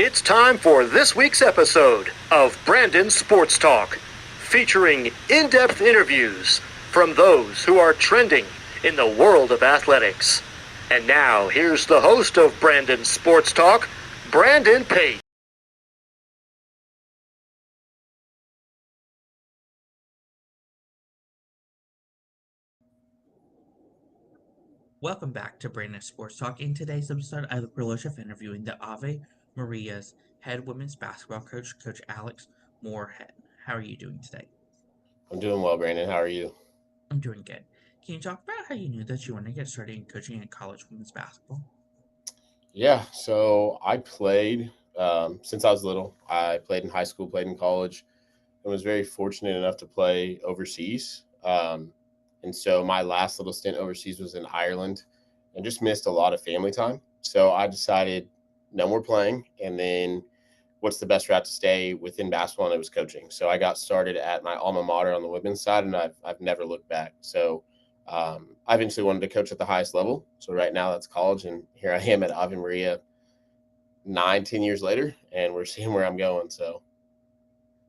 It's time for this week's episode of Brandon Sports Talk, featuring in-depth interviews from those who are trending in the world of athletics. And now, here's the host of Brandon Sports Talk, Brandon Pate. Welcome back to Brandon Sports Talk. In today's episode, I have the privilege of interviewing the Ave Maria's head women's basketball coach, Coach Alex Moorehead. How are you doing today? I'm doing well, Brandon. How are you? I'm doing good. Can you talk about how you knew that you wanted to get started in coaching in college women's basketball? Yeah, so I played since I was little. I played in high school, played in college, and was very fortunate enough to play overseas. And so my last little stint overseas was in Ireland and just missed a lot of family time. So I decided no more playing. And then what's the best route to stay within basketball? And it was coaching. So I got started at my alma mater on the women's side, and I've never looked back. So I eventually wanted to coach at the highest level. So right now that's college, and here I am at Ave Maria 9, 10 years later, and we're seeing where I'm going. So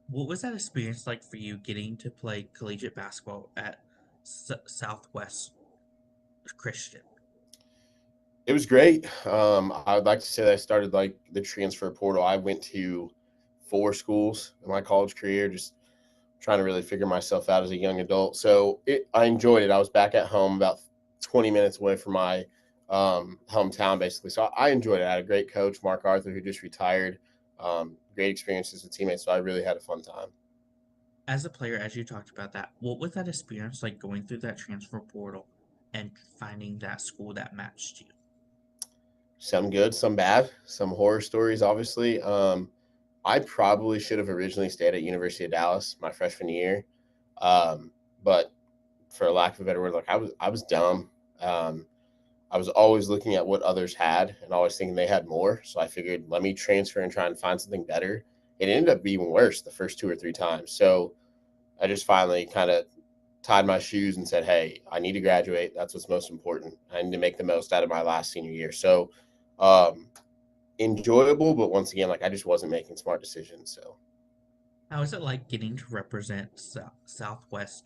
What was that experience like for you getting to play collegiate basketball at Southwest Christian? it was great. I would like to say that I started like the transfer portal. I went to 4 schools in my college career, just trying to really figure myself out as a young adult. So I enjoyed it. I was back at home about 20 minutes away from my hometown, basically. So I enjoyed it. I had a great coach, Mark Arthur, who just retired. Great experiences with teammates. So I really had a fun time. As a player, as you talked about that, what was that experience like going through that transfer portal and finding that school that matched you? Some good, some bad, some horror stories, obviously. I probably should have originally stayed at University of Dallas my freshman year, but for lack of a better word, like I was dumb. Um, I was always looking at what others had and always thinking they had more. So I figured, let me transfer and try and find something better. It ended up being worse the first 2 or 3 times. So I just finally kind of tied my shoes and said, hey, I need to graduate. That's what's most important. I need to make the most out of my last senior year. So um, enjoyable, but once again, like I just wasn't making smart decisions. So How is it like getting to represent Southwest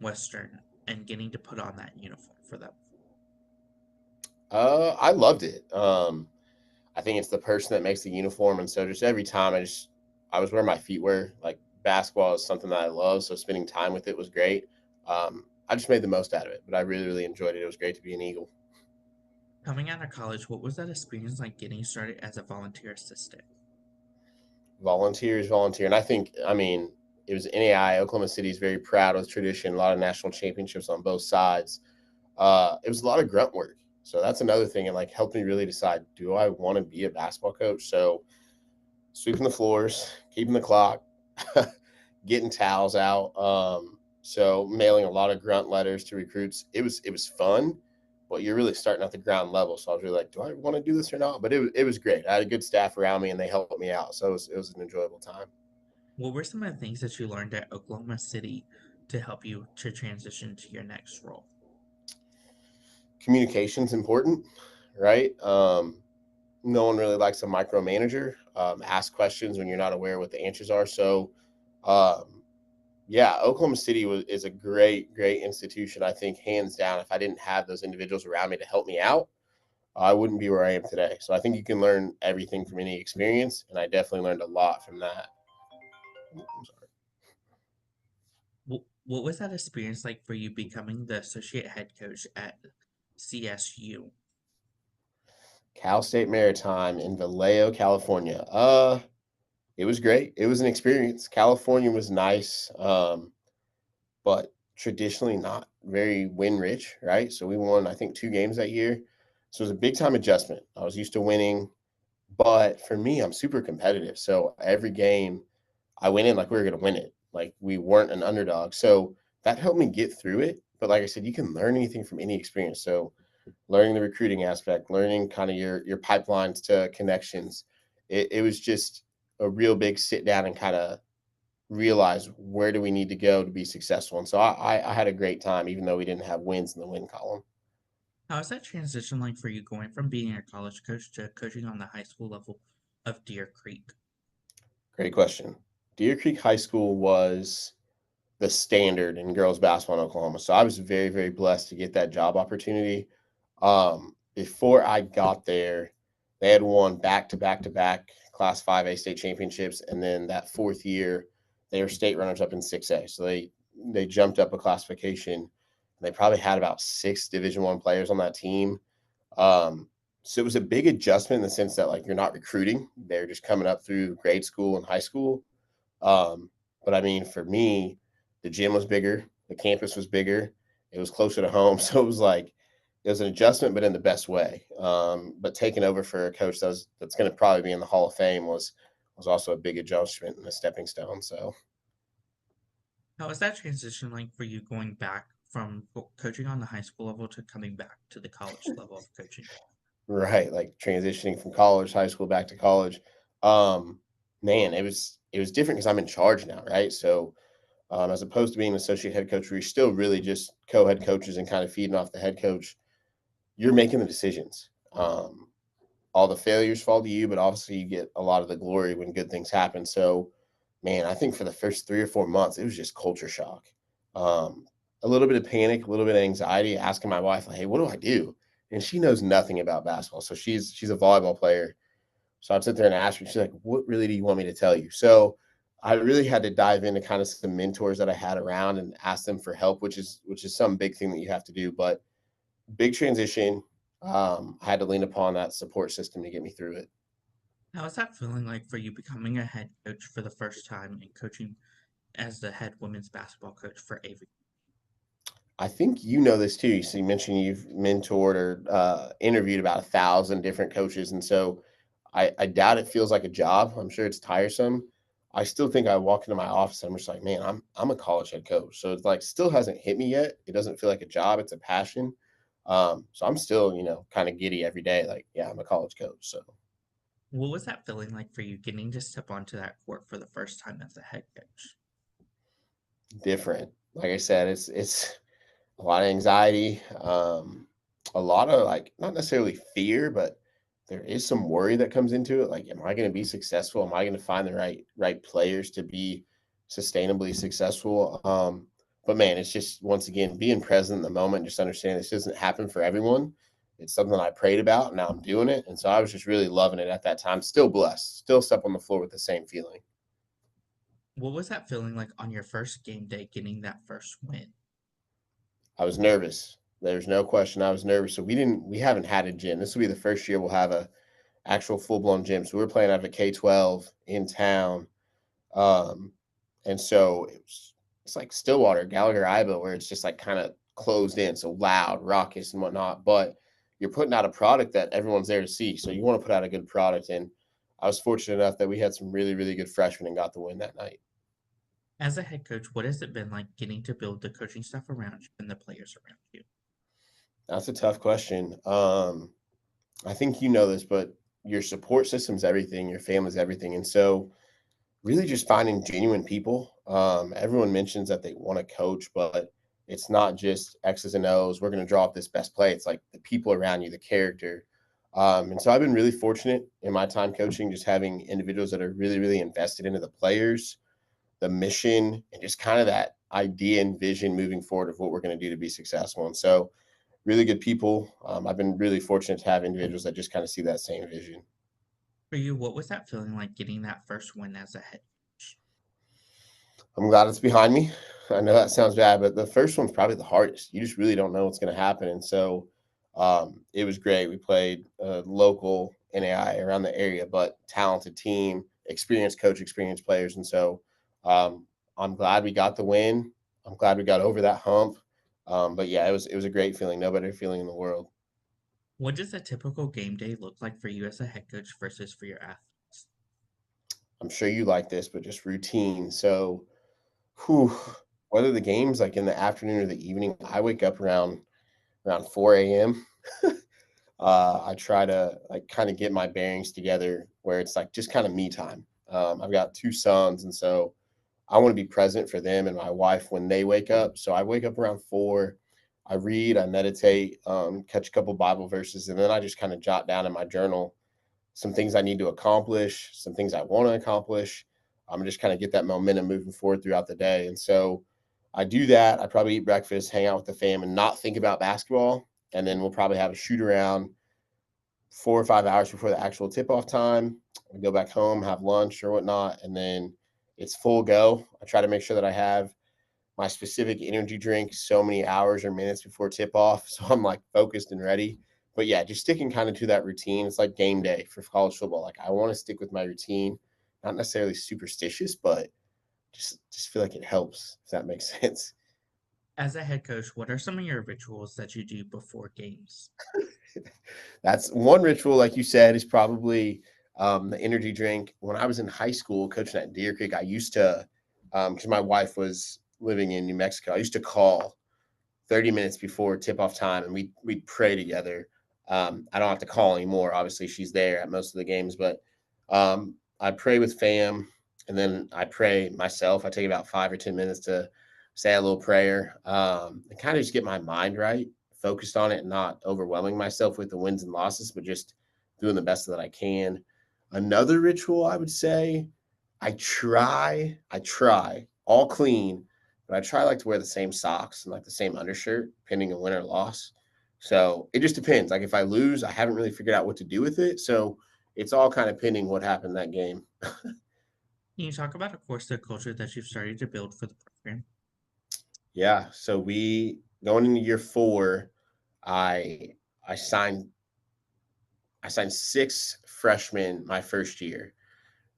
Western and getting to put on that uniform for them? I loved it. I think it's the person that makes the uniform, and so just every time I was where my feet were. Like basketball is something that I love, so spending time with it was great. I just made the most out of it, but I really enjoyed it. It was great to be an Eagle. Coming out of college, what was that experience like getting started as a volunteer assistant? Volunteers, volunteer, and I mean it was NAI. Oklahoma City is very proud of the tradition. A lot of national championships on both sides. It was a lot of grunt work, so that's another thing, and like helped me really decide: do I want to be a basketball coach? So sweeping the floors, keeping the clock, getting towels out. So mailing a lot of grunt letters to recruits. It was fun, but you're really starting at the ground level. So I was really like, do I want to do this or not? But it was great. I had a good staff around me, and they helped me out. So it was an enjoyable time. What were some of the things that you learned at Oklahoma City to help you to transition to your next role? Communication's important, right? No one really likes a micromanager. Ask questions when you're not aware what the answers are. So um, yeah, Oklahoma City is a great institution. I think hands down, if I didn't have those individuals around me to help me out, I wouldn't be where I am today. So I think you can learn everything from any experience, and I definitely learned a lot from that. I'm sorry. What was that experience like for you becoming the associate head coach at CSU? Cal State Maritime in Vallejo, California. It was great. It was an experience. California was nice, but traditionally not very win rich, right? So we won, I think, 2 games that year. So it was a big time adjustment. I was used to winning. But for me, I'm super competitive. So every game I went in like we were going to win it. Like we weren't an underdog. So that helped me get through it. But like I said, you can learn anything from any experience. So learning the recruiting aspect, learning kind of your pipelines to connections. It was just a real big sit down and kind of realize where do we need to go to be successful. And so I had a great time, even though we didn't have wins in the win column. How is that transition like for you going from being a college coach to coaching on the high school level of Deer Creek? Great question. Deer Creek High School was the standard in girls basketball in Oklahoma. So I was very, very blessed to get that job opportunity. Before I got there, they had won back to back to back Class 5A state championships, and then that fourth year, they were state runners up in 6A. So they jumped up a classification. They probably had about 6 Division I players on that team. Um, so it was a big adjustment in the sense that like you're not recruiting; they're just coming up through grade school and high school. Um, but I mean, for me, the gym was bigger, the campus was bigger, it was closer to home. So it was like it was an adjustment, but in the best way. But taking over for a coach that's going to probably be in the Hall of Fame was also a big adjustment and a stepping stone. So How was that transition like for you going back from coaching on the high school level to coming back to the college level of coaching? right, like transitioning from college, high school back to college, um, man, it was different because I'm in charge now, right? So as opposed to being an associate head coach, where you're still really just co-head coaches and kind of feeding off the head coach, you're making the decisions. All the failures fall to you, but obviously you get a lot of the glory when good things happen. So, man, I think for the first 3 or 4 months, it was just culture shock. Um, a little bit of panic, a little bit of anxiety, asking my wife, like, hey, what do I do? And she knows nothing about basketball. So she's a volleyball player. So I'd sit there and ask her, she's like, what really do you want me to tell you? So I really had to dive into kind of some mentors that I had around and ask them for help, which is some big thing that you have to do. But big transition. I had to lean upon that support system to get me through it. How was that feeling like for you becoming a head coach for the first time and coaching as the head women's basketball coach for Ave? I think you know this too. So you mentioned you've mentored or interviewed about 1,000 different coaches, and so I doubt it feels like a job. I'm sure it's tiresome. I still think I walk into my office and I'm just like, man, I'm a college head coach. So it's like still hasn't hit me yet. It doesn't feel like a job. It's a passion. So I'm still, kind of giddy every day. Like, yeah, I'm a college coach. So What was that feeling like for you getting to step onto that court for the first time as a head coach? different. Like I said, it's a lot of anxiety, a lot of like not necessarily fear, but there is some worry that comes into it. Like, am I going to be successful? Am I going to find the right players to be sustainably successful? But man, it's just once again being present in the moment, just understanding this doesn't happen for everyone. It's something I prayed about, and now I'm doing it. And so I was just really loving it at that time. Still blessed. Still step on the floor with the same feeling. What was that feeling like on your first game day getting that first win? I was nervous. There's no question I was nervous. So we haven't had a gym. This will be the first year we'll have a actual full blown gym. So we were playing out of a K-12 in town. Um, and so it's like Stillwater, Gallagher, Iba, where it's just like kind of closed in, so loud, raucous and whatnot. But you're putting out a product that everyone's there to see. So you want to put out a good product. And I was fortunate enough that we had some really, really good freshmen and got the win that night. As a head coach, what has it been like getting to build the coaching staff around you and the players around you? That's a tough question. I think you know this, but your support system's everything, your family's everything. And so really just finding genuine people. Everyone mentions that they want to coach, but it's not just X's and O's. We're going to draw up this best play. It's like the people around you, the character. And so I've been really fortunate in my time coaching, just having individuals that are really, really invested into the players, the mission, and just kind of that idea and vision moving forward of what we're going to do to be successful. And so really good people. I've been really fortunate to have individuals that just kind of see that same vision. For you, what was that feeling like getting that first win as a head coach? I'm glad it's behind me. I know that sounds bad, but the first one's probably the hardest. You just really don't know what's going to happen. And so it was great. We played a local NAI around the area, but talented team, experienced coach, experienced players. And so um, I'm glad we got the win. I'm glad we got over that hump. But yeah, it was a great feeling. No better feeling in the world. What does a typical game day look like for you as a head coach versus for your athletes? I'm sure you like this, but just routine. So whew, whether the game's like in the afternoon or the evening, I wake up around 4 a.m. I try to like kind of get my bearings together where it's like just kind of me time. I've got 2 sons, and so I want to be present for them and my wife when they wake up. So I wake up around 4. I read, I meditate, catch a couple Bible verses, and then I just kind of jot down in my journal some things I need to accomplish, some things I want to accomplish. I'm just kind of get that momentum moving forward throughout the day. And so I do that. I probably eat breakfast, hang out with the fam, and not think about basketball. And then we'll probably have a shoot around 4 or 5 hours before the actual tip off time. I go back home, have lunch or whatnot, and then it's full go. I try to make sure that I have my specific energy drink so many hours or minutes before tip off. So I'm like focused and ready. But yeah, just sticking kind of to that routine. It's like game day for college football. Like I want to stick with my routine, not necessarily superstitious, but just feel like it helps, if that makes sense. As a head coach, what are some of your rituals that you do before games? That's one ritual, like you said, is probably the energy drink. When I was in high school coaching at Deer Creek, I used to, because my wife was living in New Mexico, I used to call 30 minutes before tip off time and we'd pray together. I don't have to call anymore. Obviously, she's there at most of the games, but I pray with fam and then I pray myself. I take about 5 or 10 minutes to say a little prayer and kind of just get my mind right, focused on it, and not overwhelming myself with the wins and losses, but just doing the best that I can. Another ritual, I would say, I try all clean, but I try like to wear the same socks and like the same undershirt, depending on win or loss. So it just depends. Like if I lose, I haven't really figured out what to do with it. So it's all kind of pending what happened that game. Can you talk about, of course, the culture that you've started to build for the program? Yeah. So we going into year four, I I signed I signed 6 freshmen my first year.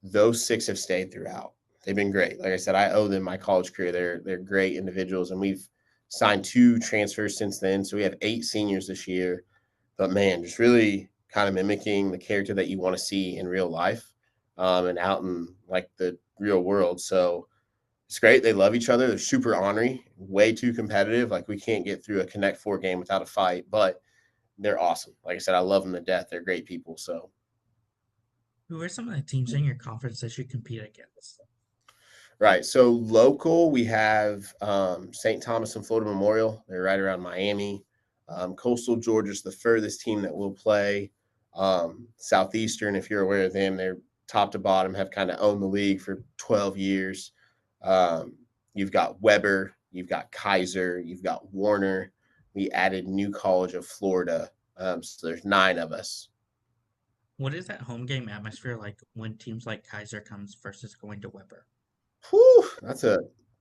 Those 6 have stayed throughout. They've been great. Like I said, I owe them my college career. They're great individuals, and we've signed 2 transfers since then. So we have 8 seniors this year. But man, just really kind of mimicking the character that you want to see in real life and out in like the real world. So it's great. They love each other. They're super ornery, way too competitive. Like we can't get through a Connect Four game without a fight, but they're awesome. Like I said, I love them to death. They're great people. So Who are some of the teams in your conference that you compete against? right. So local, we have St. Thomas and Florida Memorial. They're right around Miami. Coastal Georgia's the furthest team that will play. Southeastern, if you're aware of them, they're top to bottom, have kind of owned the league for 12 years. Um, you've got Weber, you've got Kaiser, you've got Warner. We added New College of Florida. So there's 9 of us. What is that home game atmosphere like when teams like Kaiser comes versus going to Weber? Whew, that's a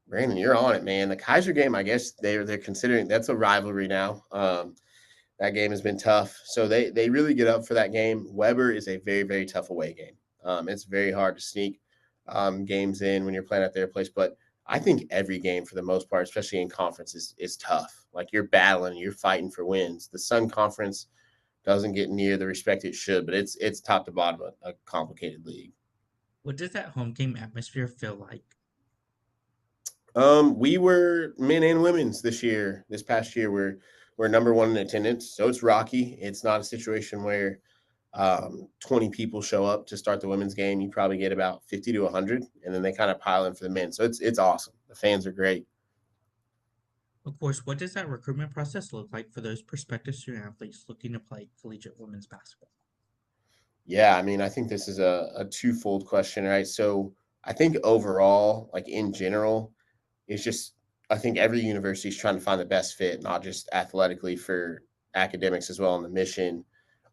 Brandon, you're on it, man. The Kaiser game, I guess they're considering that's a rivalry now. That game has been tough, so they really get up for that game. Weber is a very very tough away game. It's very hard to sneak games in when you're playing at their place, but I think every game for the most part, especially in conference, is tough. Like you're battling, you're fighting for wins. The Sun Conference doesn't get near the respect it should, but it's top to bottom a complicated league. What does that home game atmosphere feel like? We were men and women's this year. This past year, we're number one in attendance, so it's rocky. It's not a situation where 20 people show up to start the women's game. You probably get about 50 to 100, and then they kind of pile in for the men. So it's awesome. The fans are great. Of course, what does that recruitment process look like for those prospective student athletes looking to play collegiate women's basketball? Yeah, I mean, I think this is a twofold question, right? So I think overall, like in general, it's just I think every university is trying to find the best fit, not just athletically for academics as well on the mission.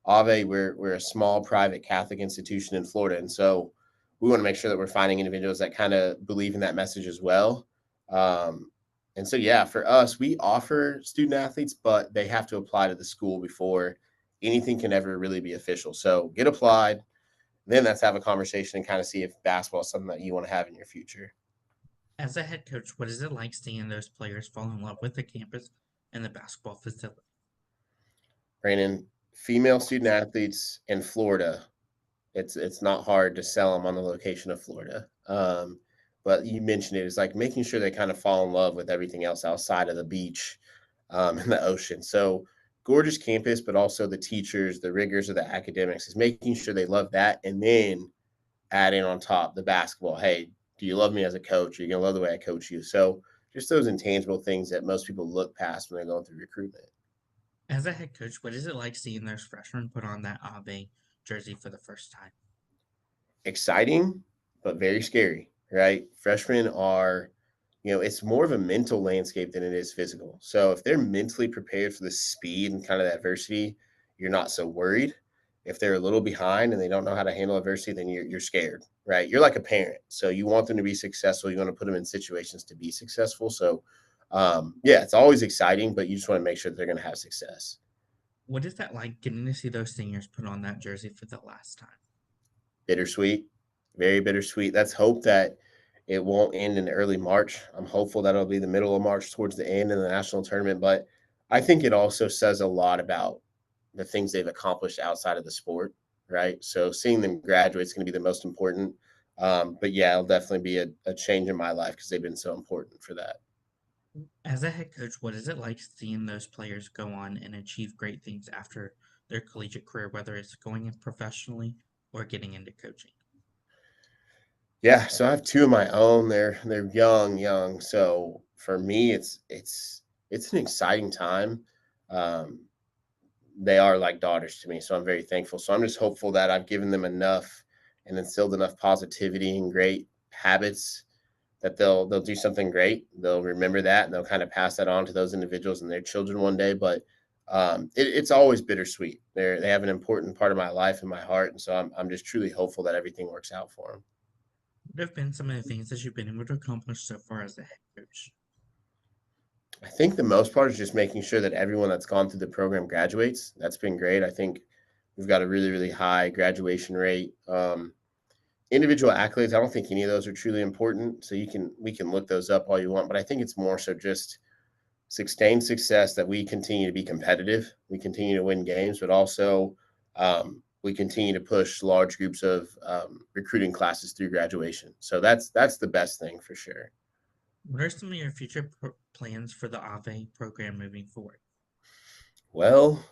Ave, we're a small private Catholic institution in Florida, and so we want to make sure that we're finding individuals that kind of believe in that message as well. Um, and so, yeah, for us, we offer student athletes, but they have to apply to the school before anything can ever really be official. So get applied, then let's have a conversation and kind of see if basketball is something that you want to have in your future. As a head coach, what is it like seeing those players fall in love with the campus and the basketball facility? Brandon, female student athletes in Florida, it's not hard to sell them on the location of Florida. But you mentioned it is like making sure they kind of fall in love with everything else outside of the beach and the ocean. So gorgeous campus, but also the teachers, the rigors of the academics is making sure they love that, and then add in on top the basketball. Hey, do you love me as a coach? Are you gonna love the way I coach you? So just those intangible things that most people look past when they're going through recruitment. As a head coach, what is it like seeing those freshmen put on that Ave jersey for the first time? Exciting, but very scary, right? Freshmen are, it's more of a mental landscape than it is physical. So if they're mentally prepared for the speed and kind of the adversity, you're not so worried. If they're a little behind and they don't know how to handle adversity, then you're scared, right? You're like a parent. So you want them to be successful. You want to put them in situations to be successful. So, yeah, it's always exciting, but you just want to make sure that they're going to have success. What is that like getting to see those seniors put on that jersey for the last time? Bittersweet, very bittersweet. Let's hope that it won't end in early March. I'm hopeful that it'll be the middle of March towards the end in the national tournament. But I think it also says a lot about the things they've accomplished outside of the sport, right? So seeing them graduate is going to be the most important. But yeah, it'll definitely be a change in my life because they've been so important for that. As a head coach, what is it like seeing those players go on and achieve great things after their collegiate career, whether it's going in professionally or getting into coaching? Yeah, so I have two of my own. They're young. So for me, it's an exciting time. Um, they are like daughters to me. So I'm very thankful. So I'm just hopeful that I've given them enough and instilled enough positivity and great habits that they'll do something great. They'll remember that and they'll kind of pass that on to those individuals and their children one day. But it's always bittersweet. They have an important part of my life and my heart, and so I'm just truly hopeful that everything works out for them. What have been some of the things that you've been able to accomplish so far as a head coach? I think the most part is just making sure that everyone that's gone through the program graduates. That's been great. I think we've got a really, really high graduation rate. Individual accolades, I don't think any of those are truly important. So we can look those up all you want, but I think it's more so just sustained success that we continue to be competitive, we continue to win games, but also we continue to push large groups of recruiting classes through graduation. So that's the best thing for sure. What are some of your future plans for the Ave program moving forward? Well,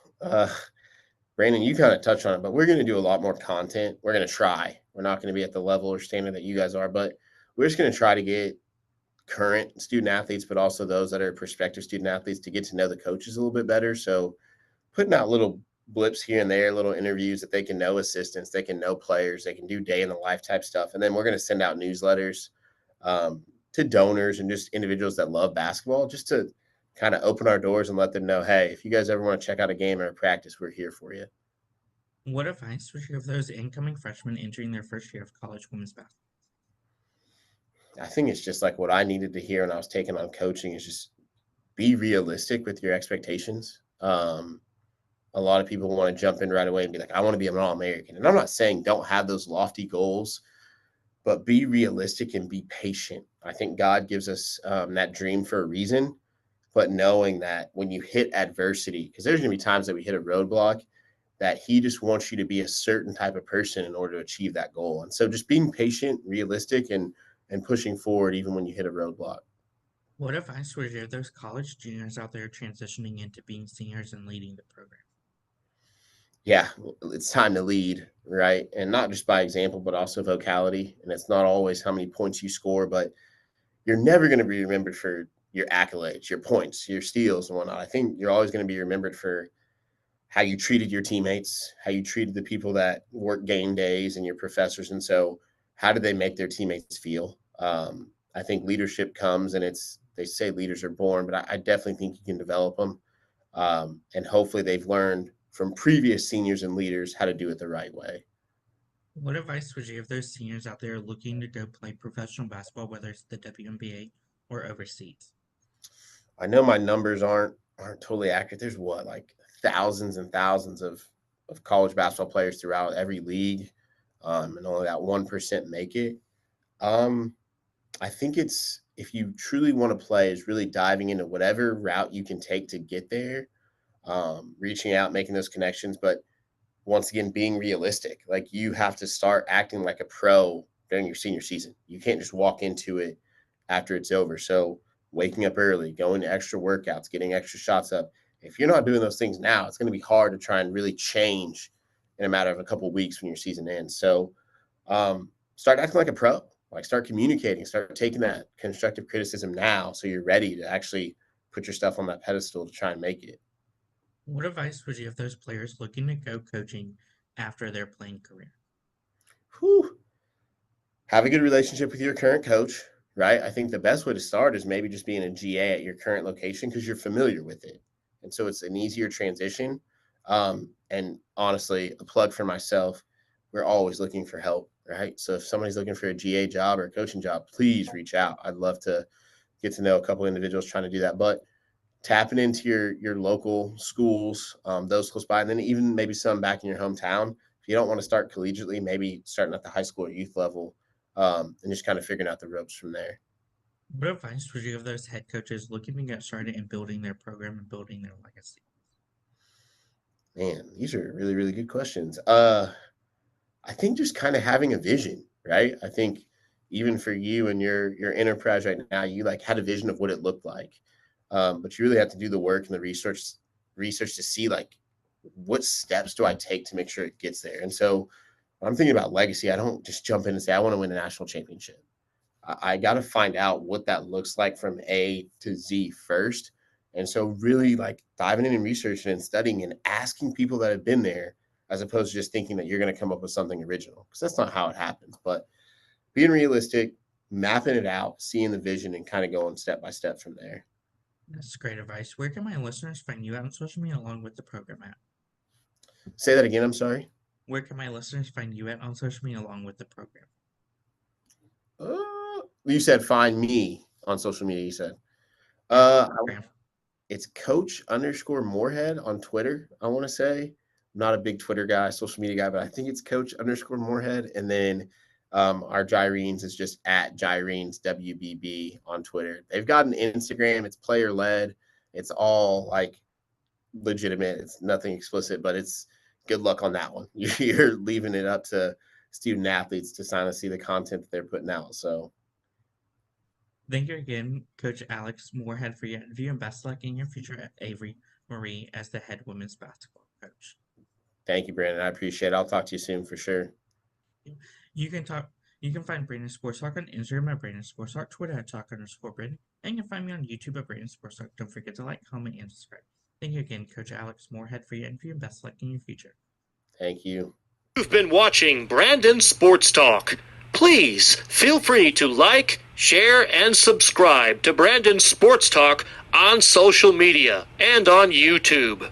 Brandon, you kind of touched on it, but we're going to do a lot more content. We're going to try. We're not going to be at the level or standard that you guys are, but we're just going to try to get current student athletes, but also those that are prospective student athletes to get to know the coaches a little bit better. So putting out little blips here and there, little interviews that they can know assistants, they can know players, they can do day in the life type stuff. And then we're going to send out newsletters to donors and just individuals that love basketball, just to kind of open our doors and let them know, hey, if you guys ever want to check out a game or a practice, we're here for you. What advice would you give those incoming freshmen entering their first year of college women's basketball? I think it's just like what I needed to hear when I was taking on coaching is just be realistic with your expectations. A lot of people want to jump in right away and be like, I want to be an All-American. And I'm not saying don't have those lofty goals, but be realistic and be patient. I think God gives us that dream for a reason, but knowing that when you hit adversity, because there's going to be times that we hit a roadblock, that He just wants you to be a certain type of person in order to achieve that goal. And so just being patient, realistic, and pushing forward even when you hit a roadblock. What advice would you give those college juniors out there transitioning into being seniors and leading the program? Yeah, it's time to lead, right? And not just by example, but also vocality. And it's not always how many points you score, but you're never going to be remembered for your accolades, your points, your steals, and whatnot. I think you're always going to be remembered for how you treated your teammates, how you treated the people that work game days and your professors. And so, how do they make their teammates feel? I think leadership comes, and they say leaders are born, but I definitely think you can develop them. And hopefully, they've learned from previous seniors and leaders how to do it the right way. What advice would you give those seniors out there looking to go play professional basketball, whether it's the WNBA or overseas? I know my numbers aren't totally accurate. There's what, like thousands and thousands of college basketball players throughout every league, and only that 1% make it. Um, I think it's, if you truly want to play, is really diving into whatever route you can take to get there, reaching out, making those connections. But once again, being realistic, like you have to start acting like a pro during your senior season. You can't just walk into it after it's over. So waking up early, going to extra workouts, getting extra shots up. If you're not doing those things now, it's going to be hard to try and really change in a matter of a couple of weeks when your season ends. So start acting like a pro, like start communicating, start taking that constructive criticism now so you're ready to actually put your stuff on that pedestal to try and make it. What advice would you give those players looking to go coaching after their playing career? Whew. Have a good relationship with your current coach, right? I think the best way to start is maybe just being a GA at your current location because you're familiar with it. And so it's an easier transition. And honestly, a plug for myself, we're always looking for help, right? So if somebody's looking for a GA job or a coaching job, please reach out. I'd love to get to know a couple individuals trying to do that. But tapping into your local schools, those close by, and then even maybe some back in your hometown. If you don't want to start collegiately, maybe starting at the high school or youth level, and just kind of figuring out the ropes from there. What advice would you give those head coaches looking to get started in building their program and building their legacy? Man, these are really, really good questions. I think just kind of having a vision, right? I think even for you and your enterprise right now, you like had a vision of what it looked like. But you really have to do the work and the research to see like what steps do I take to make sure it gets there. And so when I'm thinking about legacy, I don't just jump in and say I want to win a national championship. I got to find out what that looks like from A to Z first. And so really like diving in and researching and studying and asking people that have been there as opposed to just thinking that you're going to come up with something original because that's not how it happens. But being realistic, mapping it out, seeing the vision and kind of going step by step from there. That's great advice. Where can my listeners find you out on social media along with the program at? Say that again. I'm sorry. Where can my listeners find you at on social media along with the program? You said find me on social media. You said, Program. it's Coach_Moorehead on Twitter. I want to say I'm not a big Twitter guy, social media guy, but I think it's Coach_Moorehead. And then our Gyrenes is just at Gyrenes WBB on Twitter. They've got an Instagram. It's player led. It's all like legitimate. It's nothing explicit, but it's good luck on that one. You're leaving it up to student athletes to kind of see the content that they're putting out. So Thank you again, Coach Alex Moorehead, for your interview, and best luck in your future at Ave Maria as the head women's basketball coach. thank you, Brandon. I appreciate it. I'll talk to you soon for sure. You can find Brandon Sports Talk on Instagram at Brandon Sports Talk, Twitter at Talk_Brandon, and you can find me on YouTube at Brandon Sports Talk. Don't forget to like, comment, and subscribe. Thank you again, Coach Alex Moorehead, for your interview, and best luck in your future. Thank you. You've been watching Brandon Sports Talk. Please feel free to like, share, and subscribe to Brandon Sports Talk on social media and on YouTube.